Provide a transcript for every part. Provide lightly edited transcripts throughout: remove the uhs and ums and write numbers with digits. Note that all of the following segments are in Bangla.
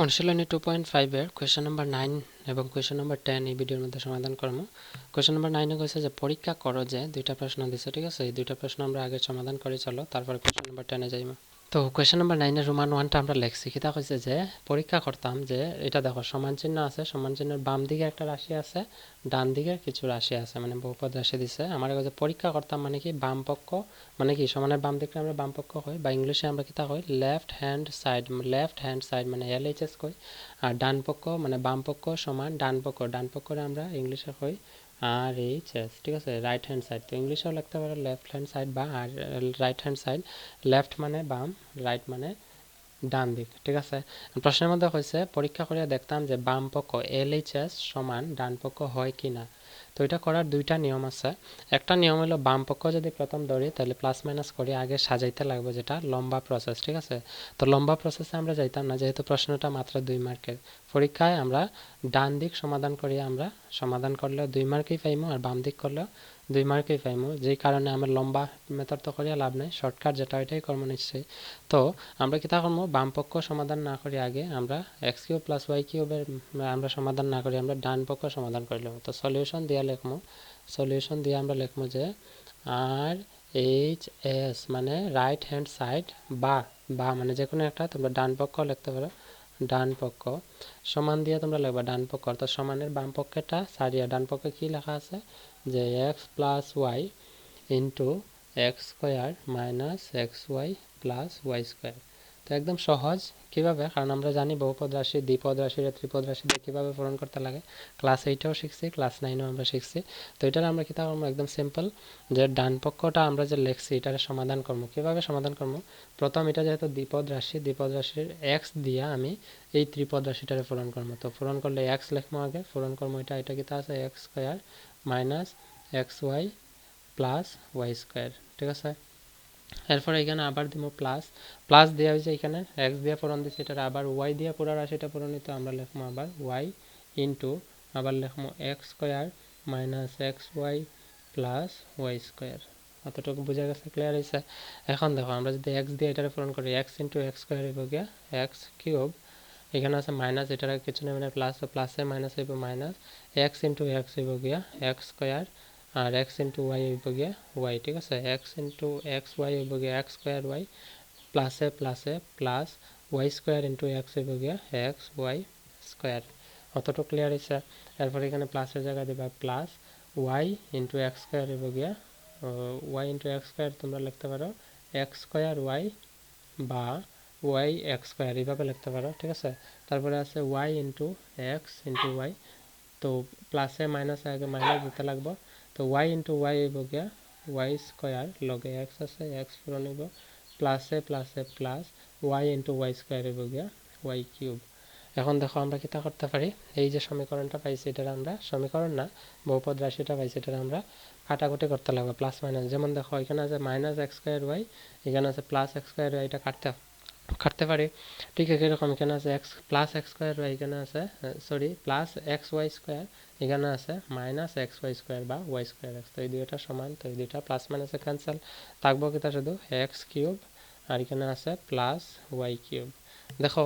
অনুশীলনী 2.5 এর কোয়েশ্চন নাম্বার 9 এবং কোয়েশ্চন নাম্বার 10 এই ভিডিওর মধ্যে সমাধান করব। কোয়েশ্চন নাম্বার 9 এ কইছে যে পরীক্ষা করো যে দুইটা প্রশ্ন দিছে, ঠিক আছে? এই দুইটা প্রশ্ন আমরা আগে সমাধান করে চলো, তারপর কোয়েশ্চন নাম্বার 10 এ যাইমু। তো কোয়েশ্চন নাম্বার 9 এর রোমান 1টা আমরা লিখছি। কিটা কইছে যে পরীক্ষা করতাম যে এটা দেখো সমান চিহ্ন আছে, সমান চিহ্নের বাম দিকে একটা রাশি আছে, ডান দিকে কিছু রাশি আছে, মানে বহুপদ রাশি দিছে। আমরা কইছে পরীক্ষা করতাম মানে কি বাম পক্ষ মানে কি সমানের বাম দিকে আমরা বাম পক্ষ কই, বা ইংলিশে আমরা কিটা কই লেফট হ্যান্ড সাইড মানে এলএইচএস কই। আর ডান পক্ষ মানে বাম পক্ষ সমান ডান পক্ষরে আমরা ইংলিশে কই RHS, ঠিক আছে? রাইট হ্যান্ড সাইড তো ইংলিশেও লিখতে পারো লেফট হ্যান্ড সাইড বা রাইট হ্যান্ড সাইড। লেফট মানে বাম, রাইট মানে ডান দিক, ঠিক আছে? প্রশ্নের মধ্যে কইছে পরীক্ষা করে দেখতাম যে বাম পক্ষ LHS সমান ডান পক্ষ হয় কিনা। তো এটা করার দুইটা নিয়ম আছে। একটা নিয়ম হলো বাম পক্ষ যদি প্রথম ধরি তাহলে প্লাস মাইনাস করে আগে সাজাইতে লাগবে, যেটা লম্বা প্রসেস, ঠিক আছে? তো লম্বা প্রসেসে আমরা যাইতাম না, যেহেতু প্রশ্নটা মাত্র 2 মার্কের। পরীক্ষায় আমরা ডান দিক সমাধান করি, আমরা সমাধান করলেও 2 মার্কই পাইমু, আর বাম দিক করলেও 2 মার্কই পাইমু। যেই কারণে আমরা লম্বা মেথড তো করিয়া লাভ নাই, শর্টকাট যেটা ওইটাই কর্ম নিশ্চয়ই। তো আমরা কিতা করবো, বাম পক্ষ সমাধান না করি আগে আমরা x কিউব প্লাস y কিউবের আমরা সমাধান না করি, আমরা ডান পক্ষ সমাধান করে নেব। তো সলিউশন দিয়ে লিখবো, সলিউশন দিয়ে আমরা লিখবো যে RHS মানে রাইট হ্যান্ড সাইড বা বা মানে যে কোনো একটা, তোমরা ডান পক্ষ লিখতে পারো, ডান পক্ষ সমান দিয়ে তোমরা লিখবা ডান পক্ষ, অর্থাৎ সমানের বাম পক্ষেটা সারিয়া ডান পক্ষে কি লেখা আছে যে x plus y into x square minus x Y plus Y square. তো একদম সহজ। কিভাবে? কারণ আমরা জানি বহুপদ রাশি, দ্বিপদ রাশি, ত্রিপদ রাশি দিয়ে কীভাবে পূরণ করতে লাগে ক্লাস 8এও শিখছি, ক্লাস 9এও আমরা শিখছি। তো এটার আমরা কী করবো, একদম সিম্পল, যে ডান পক্ষটা আমরা যে লিখছি এটার সমাধান করবো। কীভাবে সমাধান করবো? প্রথম এটা যেহেতু দ্বিপদ রাশির এক্স দিয়ে আমি এই ত্রিপদ রাশিটারে পূরণ করবো। তো পূরণ করলে এক্স লিখবো আগে, পূরণ করবো এটা কিতা আছে x square minus x Y plus Y square, ঠিক আছে? এরপর এখানে আবার দিব প্লাস, প্লাস দেওয়া হয়েছে এখানে এক্স দিয়ে পূরণ দিচ্ছে, এটা আবার ওয়াই দিয়ে পুরো রাশিটা পূরণ নিতে আমরা লিখবো আবার ওয়াই ইন্টু আবার লিখবো X square minus x Y plus Y square. অতটুকু বোঝা গেছে, ক্লিয়ার হয়েছে? এখন দেখো আমরা যদি এক্স দিয়ে এটারে পূরণ করি এক্স ইন্টু এক্স স্কোয়ার হইব গিয়া এক্স কিউব, এখানে আছে মাইনাস, এটার কিছু নেই মানে প্লাস, তো প্লাসে মাইনাস হইব মাইনাস, এক্স ইন্টু এক্স হইব গিয়া এক্স স্কোয়ার আর এক্স ইন্টু ওয়াই হইব গিয়া ওয়াই, ঠিক আছে? এক্স ইন্টু এক্স ওয়াই হইব গিয়া এক্স স্কোয়ার ওয়াই প্লাসে plus Y square into x হইব গিয়া এক্স ওয়াই স্কোয়ার। অতটুকু ক্লিয়ার হয়েছে? এরপর এখানে প্লাসের জায়গায় দেবা plus y into x square হইব গিয়া ওয়াই ইন্টু এক্স স্কোয়ার তোমরা লিখতে পারো এক্স স্কোয়ার ওয়াই বা ওয়াই এক্স স্কোয়ার এইভাবে লিখতে পারো, ঠিক আছে? তারপরে আছে ওয়াই ইন্টু ওয়াই, তো প্লাসে মাইনাসে আগে মাইনাস দিতে লাগবো। তো ওয়াই ইন্টু ওয়াই হইব গিয়া ওয়াই স্কোয়ার লগে এক্স আছে এক্স পূরণ হইব প্লাসে plus y into y square হইব গিয়া ওয়াই কিউব। এখন দেখো আমরা কিতা করতে পারি, এই যে সমীকরণটা পাইছি এটার আমরা সমীকরণ না বহুপদ রাশিটা পাইছি এটার আমরা কাটাকুটি করতে লাগবে, প্লাস মাইনাস। যেমন দেখো এখানে আছে মাইনাস এক্স স্কোয়ার ওয়াই, এখানে আছে প্লাস এক্স স্কোয়ার ওয়াই, এটা কাটতে পারি। ঠিক এরকম এখানে আছে x plus x square y, এখানে আছে sorry plus x y square, এখানে আছে মাইনাস এক্স ওয়াই স্কোয়ার বা ওয়াই স্কোয়ার এক্স। তো এই দুইটা সমান, তো এই দুইটা প্লাস মাইনাসে ক্যান্সেল, থাকবো কিতা শুধু এক্স কিউব, আর এখানে আছে প্লাস ওয়াই কিউব। দেখো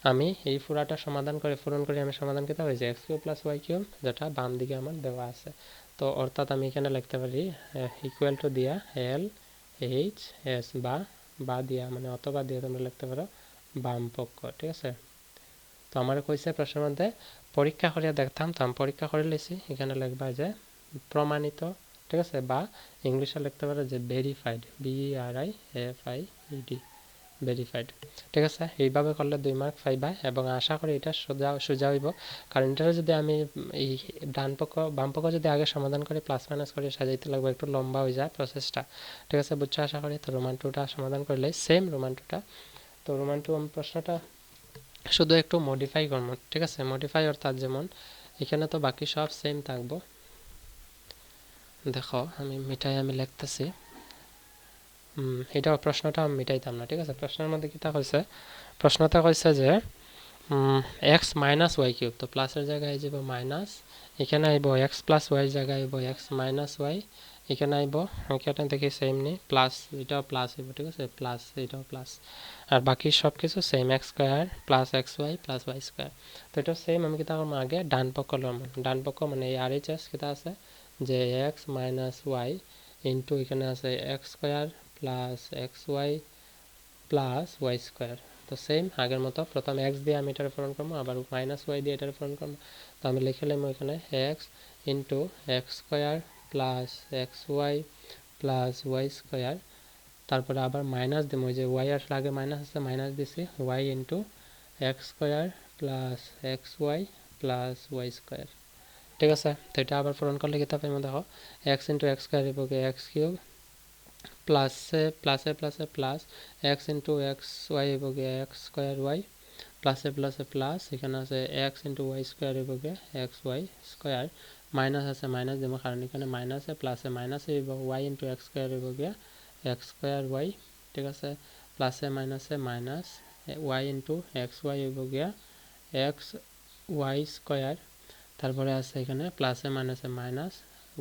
আমি এই পুরাটা সমাধান করে পূরণ করি, আমি সমাধান কিতা হয়েছে x cube plus y cube, যেটা বাম দিকে আমার দেওয়া আছে। তো অর্থাৎ আমি এখানে লিখতে পারি ইকুয়াল টু দিয়া এল এইচ এস বা দিয়া মানে অথবা দিয়ে তোমরা লিখতে পারো বাম পক্ষ, ঠিক আছে? তো আমার কইছে প্রশ্নের মধ্যে পরীক্ষা করিয়া দেখতাম, তো আমি পরীক্ষা করে লিখছি, এখানে লিখবা যে প্রমাণিত, ঠিক আছে? বা ইংলিশে লিখতে পারো যে ভেরিফাইড, BERIFIED, ভেরিফাইড, ঠিক আছে? এইভাবে করলে 2 মার্ক পাইবা এবং আশা করি এটা সোজা হইব। কারণ এটা যদি আমি এই বাম পক্ষ যদি আগে সমাধান করে প্লাস মাইনাস করে সাজাইতে লাগবে, একটু লম্বা হয়ে যায় প্রসেসটা, ঠিক আছে? বুঝছো আশা করি? তো রোমান 2টা সমাধান করলে সেম রোমান 2টা, তো রোমান 2 আমি প্রশ্নটা শুধু একটু মডিফাই করবো, ঠিক আছে? মডিফাই অর্থাৎ যেমন এখানে তো বাকি সব সেম থাকবো। দেখো আমি লিখতেছি, এটা প্রশ্নটা আমি মিটাইতাম না, ঠিক আছে? প্রশ্নের মধ্যে কিতা কইছে, প্রশ্নটা কইছে যে এক্স মাইনাস ওয়াই কিউব, তো প্লাসের জায়গায় যাব মাইনাস, এখানে আইব এক্স প্লাস ওয়াই জায়গায় আইব এক্স মাইনাস ওয়াই এখানে আইব, এখানে দেখি সেম নেই, প্লাস এটাও প্লাস হইব, ঠিক আছে, প্লাস এটাও প্লাস, আর বাকি সব কিছু same, x square plus x Y plus Y square. তো এটা সেম আমি কিতা করবো, আগে ডান পক্ষ লম, ডান পক্ষ মানে এই আর এইচ এস কিতা আছে যে এক্স মাইনাস ওয়াই ইন্টু এখানে আছে x square plus x Y plus Y square. তো সেম আগের মতো প্রথম এক্স দিয়ে আমি এটার পূরণ করবো, আবার মাইনাস ওয়াই দিয়ে এটার পূরণ করবো। তো আমি লিখে নিলাম এখানে x into x square plus x Y plus Y square, তারপরে আবার মাইনাস দিব, ওই যে ওয়াই আসলে আগে মাইনাস আছে মাইনাস দিছি, y into x square plus x Y plus Y square, ঠিক আছে। তো এটা আবার পূরণ করলে কী পাইব দেখো, এক্স ইন্টু এক্স স্কোয়ার হইব এক্স কিউব প্লাসে প্লাসে প্লাসে plus x into x y হইব গিয়ে এক্স স্কোয়ার ওয়াই প্লাসে প্লাসে প্লাস, এখানে আছে এক্স ইন্টু ওয়াই স্কোয়ার হইব গিয়ে এক্স ওয়াই স্কোয়ার, মাইনাস আছে মাইনাস দিব কারণ এখানে মাইনাসে প্লাসে মাইনাসে হইব ওয়াই ইন্টু এক্স স্কোয়ার হইব গিয়ে এক্স স্কোয়ার ওয়াই, ঠিক আছে, প্লাসে মাইনাসে minus y into x y হইব গিয়ে এক্স ওয়াই স্কোয়ার, তারপরে আছে এখানে প্লাসে মাইনাসে minus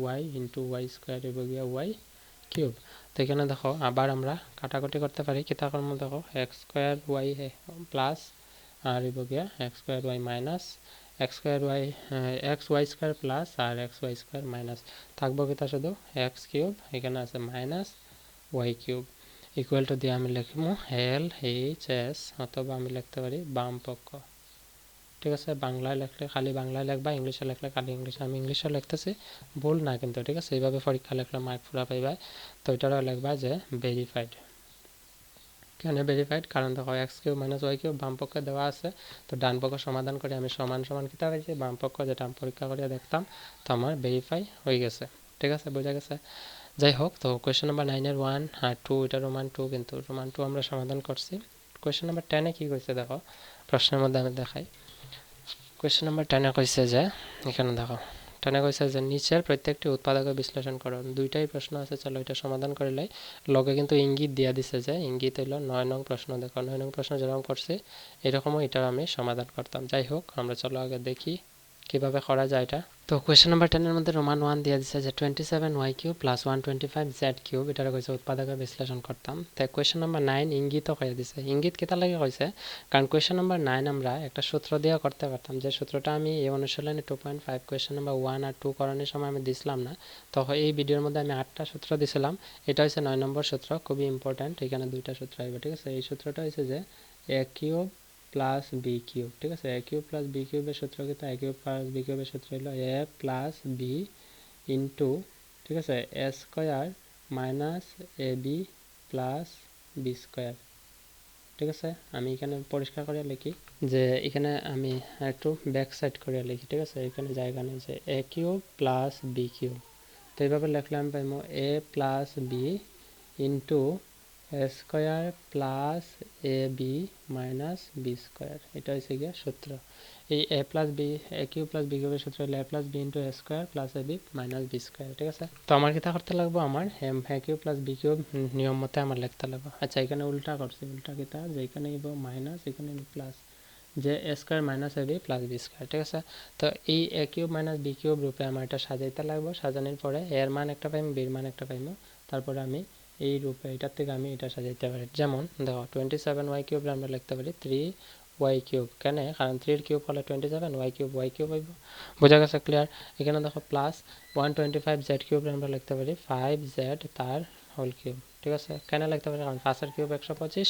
y into y square হইব গিয়ে ওয়াই কিউব। তো এখানে দেখো আবার আমরা কাটাকুটি করতে পারি, কিতা করবো দেখো এক্স স্কোয়ার ওয়াই প্লাস আর হইব গিয়া x square y minus x square y x y square plus আর এক্স ওয়াই স্কোয়ার মাইনাস, থাকবো কিতা শুধু এক্স কিউব, এখানে আছে minus y cube equal to দিয়ে আমি লিখবো এল এইচ এস, অথবা আমি লিখতে পারি বাম পক্ষ, ঠিক আছে। বাংলায় লিখলে খালি বাংলায় লিখবা, ইংলিশে লিখলে খালি ইংলিশে, আমি ইংলিশে লিখতেছি, ভুল না কিন্তু, ঠিক আছে। এইভাবে পরীক্ষা লিখলে মার্ক পুরা পাইবা। তো এটারও লিখবা যে ভেরিফাইড। কেন ভেরিফাইড, কারণ দেখো x cube minus y cube বাম পক্ষে দেওয়া আছে, তো ডান পক্ষ সমাধান করে আমি সমান সমান কিতা পাইছি বাম পক্ষ, যেটা আমি পরীক্ষা করিয়া দেখতাম, তো আমার ভেরিফাই হয়ে গেছে, ঠিক আছে, বোঝা গেছে। যাই হোক, তো কোয়েশ্চেন নাম্বার 9-এর 1 আর 2, এটা রোমান 2, কিন্তু রোমান 2 আমরা সমাধান করছি। কোয়েশ্চেন নাম্বার 10-এ কী কইছে দেখো, প্রশ্নের মধ্যে আমি দেখাই। কোয়েশ্চেন নাম্বার 10-এ কইছে যে, এখানে দেখো 10-এ কইছে যে নিচের প্রত্যেকটি উৎপাদকে বিশ্লেষণ করো। দুইটাই প্রশ্ন আছে, চলো এটা সমাধান করিলাই। লগে কিন্তু ইঙ্গিত দিয়া দিছে, যে ইঙ্গিত হইল 9 নং প্রশ্ন। দেখো 9 নং প্রশ্ন যেরকম করছি এরকমও এটার আমি সমাধান করতাম। যাই হোক, আমরা চলো আগে দেখি কিভাবে করা যায় এটা। তো কোয়েশ্চেন নাম্বার 10-এর মধ্যে রোমান 1 দিয়ে দিচ্ছে যে 27y cube plus 125z cube, এটার কইছে উৎপাদকে বিশ্লেষণ করতাম। তাই কোয়েশ্চেন নাম্বার 9 ইঙ্গিতও কয়ে দিছে। ইঙ্গিত কেটা লাগে কইছে, কারণ কোয়েশ্চেন নাম্বার 9 আমরা একটা সূত্র দিয়ে করতে পারতাম, যে সূত্রটা আমি এই অনুশীলনে 2.5 কোয়েশ্চেন নাম্বার 1 আর 2 করানোর সময় আমি দিছিলাম না, তখন এই ভিডিওর মধ্যে আমি 8টা সূত্র দিছিলাম। এটা হচ্ছে 9 নম্বর সূত্র, খুবই ইম্পর্টেন্ট, এখানে দুইটা সূত্র আসবে, ঠিক আছে। এই সূত্রটা হচ্ছে যে a cube plus b cube, ঠিক আছে। এ কিউব প্লাস বি কিউবের সূত্র কিন্তু এ কিউব প্লাস বি কিউবের সূত্র হলো এ প্লাস বি ইন্টু, ঠিক আছে, এ square minus A B plus B square, ঠিক আছে। আমি এখানে পরিষ্কার করে লিখি, যে এখানে আমি একটু ব্যাক সাইড করে লিখি, ঠিক আছে। এখানে জায়গা নেই, যে এ কিউব প্লাস বি কিউব, তো এইভাবে লিখলে আমি পাইব এ plus B into A square plus A B minus B square, এটা হচ্ছে গিয়ে সূত্র। এই এ প্লাস বি, এ কিউব প্লাস বি কিউবের সূত্র হলো এ plus B into A square plus A B minus B square, ঠিক আছে। তো আমার কিতা করতে লাগবো, আমার এ কিউব প্লাস বি কিউব নিয়ম মতে আমার লিখতে লাগবো। আচ্ছা, এখানে উল্টা করছি, উল্টা কিতা, যে এখানে ইব মাইনাস, এখানে প্লাস, যে এ square minus A B plus B square, ঠিক আছে। তো এই এ কিউব মাইনাস বি কিউব রূপে আমার এটা সাজাইতে লাগবো। সাজানোর পরে এর মান একটা পাইম, বির মান একটা পাইম, তারপরে আমি এই রূপে এটার থেকে আমি এটা সাজাইতে পারি। যেমন দেখো 27y কিউব আমরা লিখতে পারি 3y কিউব, কেন, কারণ 3 কিউব হলে 27, y কিউব হইব, বোঝা গেছে, ক্লিয়ার। এখানে দেখো প্লাস 125z কিউব আমরা লিখতে পারি 5z তার হোল কিউব, ঠিক আছে। কেন লিখতে পারি, কারণ 5 এর কিউব 125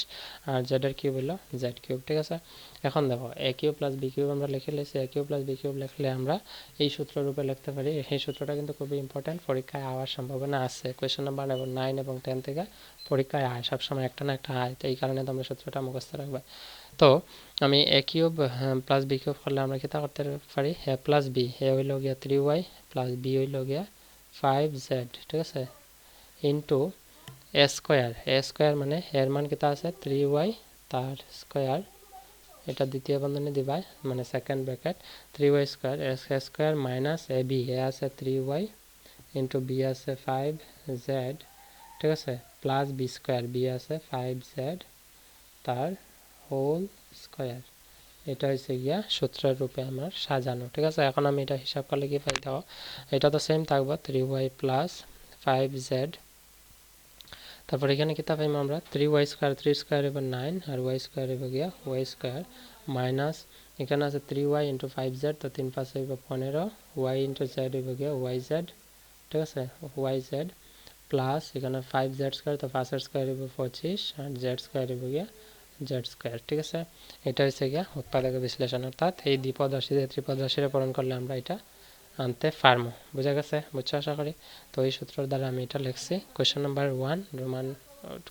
আর z এর কিউব হলো z কিউব, ঠিক আছে। এখন দেখো এ কিউব প্লাস বি কিউব আমরা লিখে লিখছি, এ কিউব প্লাস বি কিউব লিখলে আমরা এই সূত্র রূপে লিখতে পারি। এই সূত্রটা কিন্তু খুবই ইম্পর্টেন্ট, পরীক্ষায় আওয়ার সম্ভাবনা আছে। কোয়েশ্চেন নাম্বার 9 এবং 10 থেকে পরীক্ষায় আয়, সবসময় একটা না একটা আয়, তো এই কারণে তোমরা সূত্রটা মুখস্থ রাখবে। তো আমি এ কিউব প্লাস বি কিউব করলে আমরা কিতা করতে পারি, এ প্লাস বি, এ হইল গিয়া 3y প্লাস বি হইল গিয়া 5z, ঠিক আছে, ইন্টু এ স্কোয়ার মানে এর মান কিতা আছে 3y তার স্কোয়ার, এটা দ্বিতীয় বন্ধনী দিবা, মানে second bracket, 3y square, A square minus A B, এ আছে 3y ইন্টু বি আছে 5z, ঠিক আছে, প্লাস বি স্কোয়ার, বি আছে 5z তার হোল স্কোয়ার, এটা হচ্ছে গিয়া সূত্রের রূপে আমার সাজানো, ঠিক আছে। এখন আমি এটা হিসাব করলে কি পাই, দেখো এটা তো সেম থাকবো 3y প্লাস 5z, তারপর এখানে কিতা পাইম আমরা 3y স্কয়ার, 3 স্কয়ার হইব 9 আর y স্কয়ার হইব গিয়া y স্কয়ার মাইনাস এখানে আছে 3y * 5z, তো 3 5 হইব 15, y * z হইব গিয়া yz, ঠিক আছে yz প্লাস এখানে 5z স্কয়ার, তো 5 স্কয়ার হইব 25 আর z স্কয়ার হইব গিয়া z স্কয়ার, ঠিক আছে। এটা হচ্ছে গিয়া উৎপাদকের বিশ্লেষণ, অর্থাৎ এই দ্বিপদ রাশি দিয়ে ত্রিপদ রাশিরে পূরণ করলে আমরা এটা আনতে পারবো। বুঝা গেছে? বুঝছো আশা করি। তো এই সূত্রের দ্বারা আমি এটা লিখছি। Question number 1 Roman,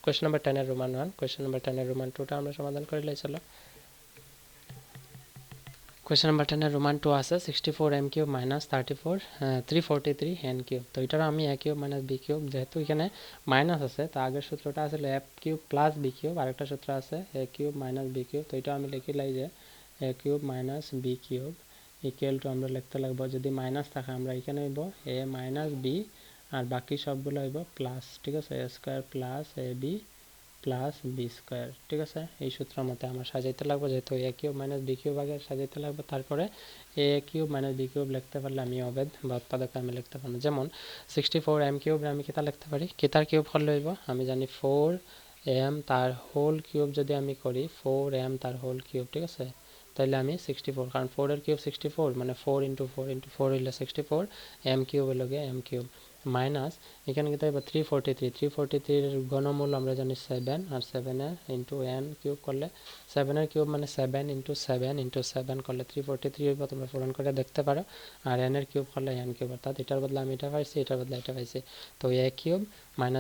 question number 10 এর রোমান 1, কোয়েশ্চেন নাম্বার 10 এর রোমান 2টা আমরা সমাধান করে লইছিল। কোয়েশ্চেন নাম্বার 10 এর রোমান 2 আছে 64m³ - 343 n³। তো এটার আমি a³ - b³ যেহেতু এখানে মাইনাস আছে, তো আগের সূত্রটা আছে a³ + b³ আর একটা সূত্র আছে a³ - b³। তো এটা আমি লিখিলাই যে a³ - b³ ইকুয়াল টু আমরা লিখতে লাগবো, যদি মাইনাস থাকে আমরা এখানে হইব a - b আর বাকি সবগুলো হইব প্লাস, ঠিক আছে a square plus ab plus b square, ঠিক আছে। এই সূত্রের মতে আমার সাজাইতে লাগবে, যেহেতু a³ - b³ আগে সাজাইতে লাগবে, তারপরে a³ - b³ লিখতে পারলে আমি অবেদ বা উৎপাদক আমি লিখতে পারবো। যেমন 64m³ আমি কিতা লিখতে পারি, কিতার কিউব করলে হইব আমি জানি 4m তার হোল কিউব, যদি আমি করি 4m তার হোল কিউব, ঠিক আছে। তাইলে আমি 64, কারণ 4 এর কিউব 64 মানে 4 * 4 * 4 হইলে 64, m³ হইল গিয়ে m³ মাইনাস এখানে কিতা হইব 343 এর ঘনমূল আমরা জানি 7 আর 7 এর ইনটু n³ করলে 7 এর কিউব মানে 7 * 7 * 7 করলে 343 হইব, তোমরা পূরণ করে দেখতে পারো। আর n এর কিউব করলে n³, অর্থাৎ এটার বদলে আমি এটা পাইছি, এটার বদলে এটা পাইছি। তো a³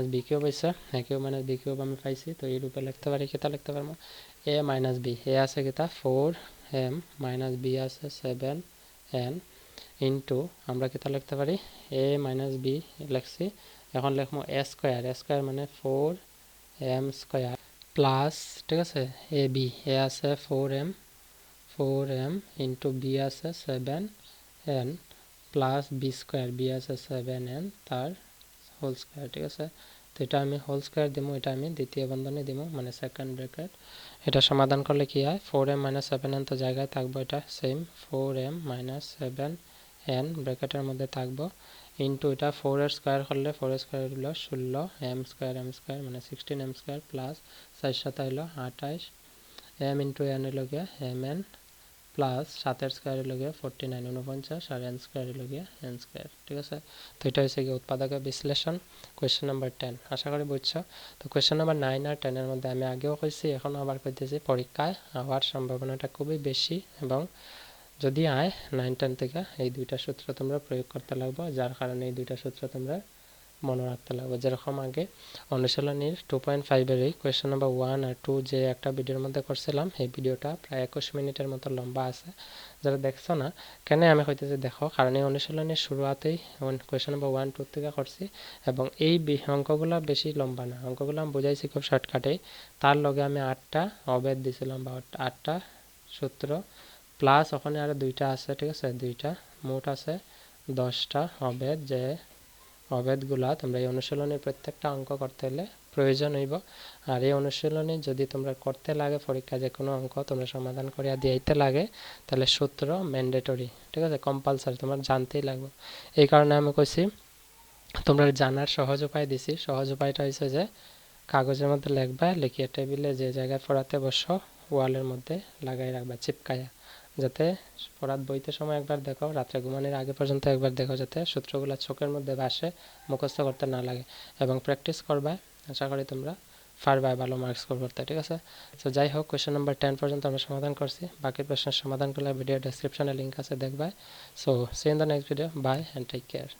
- b³ হইছে, a³ - b³ আমি পাইছি। তো এই রূপে লিখতে পারি, কিতা লিখতে পারবো a - b, a আছে কিতা 4m - b আছে 7n ইনটু আমরা কিতা লিখতে পারি a - b লিখছি। এখন লিখবো a স্কয়ার, a স্কয়ার মানে 4m স্কয়ার প্লাস, ঠিক আছে ab, a আছে 4m ইনটু b আছে 7n plus b square, b আছে 7n তার হোল স্কয়ার, ঠিক আছে। তো এটা আমি হোল স্কয়ার দিব, এটা আমি দ্বিতীয় বন্ধনী দিব মানে সেকেন্ড ব্র্যাকেট। এটা সমাধান করলে কি হয় 4m - 7n তো জায়গায় থাকবো, এটা সেম 4m - 7n ব্র্যাকেটের মধ্যে থাকবো ইনটু এটা 4 এর স্কয়ার করলে 4 এর স্কয়ার হলো 16, m স্কয়ার মানে 16m স্কয়ার প্লাস 4 7 হলো 28, m ইনটু n হলো গিয়া mn প্লাস 7 এর স্কয়ার হলো গিয়া 49 49 আর n স্কয়ার হলো গিয়া n স্কয়ার, ঠিক আছে। তো এটা হচ্ছে গিয়ে উৎপাদকের বিশ্লেষণ কোয়েশ্চেন নাম্বার 10। আশা করি বুঝছো। তো কোয়েশ্চেন নাম্বার 9 আর 10 এর মধ্যে আমি আগেও কইছি, এখন আবার কইতেছি, পরীক্ষায় হওয়ার সম্ভাবনাটা খুবই বেশি এবং যদি আয় 9 10 থেকে এই দুইটা সূত্র তোমরা প্রয়োগ করতে লাগবে, যার কারণে এই দুইটা সূত্র তোমরা মনে রাখতে লাগবে। যেরকম আগে অনুশীলনীর 2.5 এর এই কোয়েশ্চেন নাম্বার 1 আর 2 যে একটা ভিডিওর মধ্যে করছিলাম, এই ভিডিওটা প্রায় 21 মিনিটের মতো লম্বা আছে। যারা দেখছো না কেন আমি কইতেছি দেখো, কারণ এই অনুশীলনীর শুরুতেই কোয়েশ্চেন নাম্বার 1 2 থেকে করছি এবং এই অঙ্কগুলো বেশি লম্বা না, অঙ্কগুলো আমি বুঝাইছি খুব শর্টকাটেই। তার লগে আমি 8টা অবেদ দিছিলাম বা 8টা সূত্র প্লাস ওখানে আরো দুইটা আছে, ঠিক আছে, দুইটা মোট আছে 10টা অবেদ। যে অবেদগুলা তোমরা এই অনুশীলনের প্রত্যেকটা অঙ্ক করতে হলে প্রয়োজন হইব। আর এই অনুশীলনী যদি তোমরা করতে লাগে পরীক্ষা যে কোনো অঙ্ক তোমরা সমাধান করিয়া দিতে লাগে, তাহলে সূত্র ম্যান্ডেটরি, ঠিক আছে, কম্পালসারি তোমরা জানতেই লাগবে। এই কারণে আমি কইছি তোমরা জানার সহজ উপায় দিছি। সহজ উপায়টা হচ্ছে যে কাগজের মধ্যে লিখবা, লিখিয়ে টেবিলে যে জায়গায় পড়াতে বসো ওয়ালের মধ্যে লাগাই রাখবা চিপকায়া, যাতে পড়াত বইতে সময় একবার দেখো, রাত্রে ঘুমানোর আগে পর্যন্ত একবার দেখো, যাতে সূত্রগুলো চোখের মধ্যে ভাসে, মুখস্থ করতে না লাগে এবং প্র্যাকটিস করবা। আশা করি তোমরা পারবা ভালো মার্কস করতে, ঠিক আছে। তো যাই হোক, কোয়েশ্চেন নাম্বার 10 পর্যন্ত আমরা সমাধান করছি। বাকি প্রশ্নের সমাধান করলে ভিডিও ডেসক্রিপশনে লিঙ্ক আছে, দেখবা। So see in the next video, bye and take care.